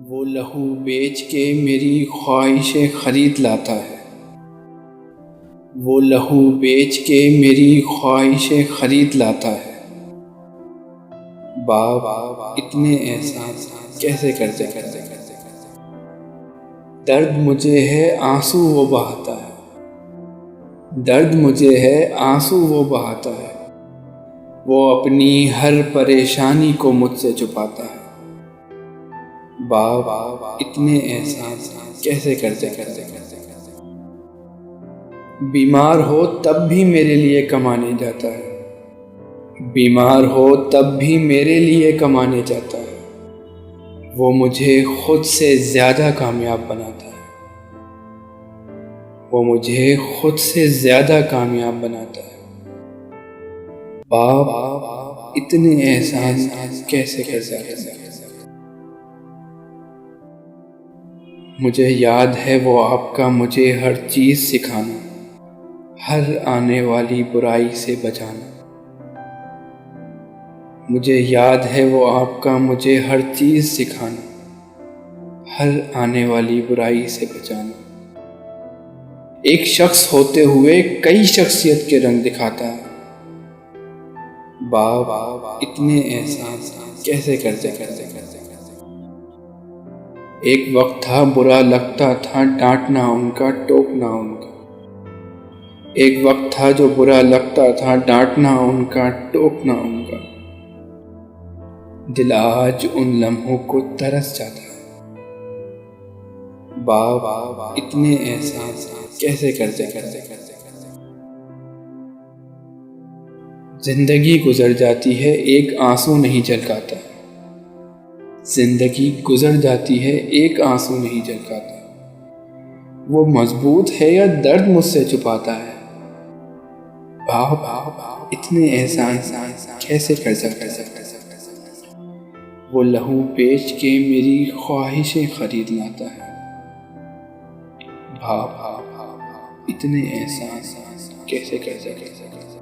वो लहू बेच के मेरी ख्वाहिशें खरीद लाता है। वो लहू बेच के मेरी ख्वाहिशें खरीद लाता है। बाप इतने एहसास कैसे करते करते करते करते दर्द मुझे है आंसू वो बहाता है। दर्द मुझे है आंसू वो बहाता है। वो अपनी हर परेशानी को मुझसे छुपाता है। बाप इतने एहसास कैसे करते करते करते करते बीमार हो तब भी मेरे लिए कमाने जाता है। बीमार हो तब भी मेरे लिए कमाने जाता है। वो मुझे खुद से ज़्यादा कामयाब बनाता है। वो मुझे खुद से ज़्यादा कामयाब बनाता है। बाप इतने एहसास कैसे कैसे कैसे मुझे याद है वो आपका मुझे हर चीज़ सिखाना, हर आने वाली बुराई से बचाना। मुझे याद है वो आपका मुझे हर चीज़ सिखाना, हर आने वाली बुराई से बचाना। एक शख्स होते हुए कई शख्सियत के रंग दिखाता है। बाप इतने एहसास कैसे करते करते करते एक वक्त था बुरा लगता था डांटना उनका, टोकना उनका। एक वक्त था जो बुरा लगता था डांटना उनका, टोकना उनका। दिल आज उन लम्हों को तरस जाता है। बाप इतने एहसास कैसे करते करते करते करते जिंदगी गुजर जाती है एक आंसू नहीं झलकाता। जिंदगी गुजर जाती है एक आंसू नहीं झलकाता। वो मजबूत है या दर्द मुझसे छुपाता है। बाप इतने एहसास कैसे कर सकता। वो लहू बेच के मेरी ख्वाहिशें खरीद लाता है। बाप इतने एहसास कैसे कर सकता।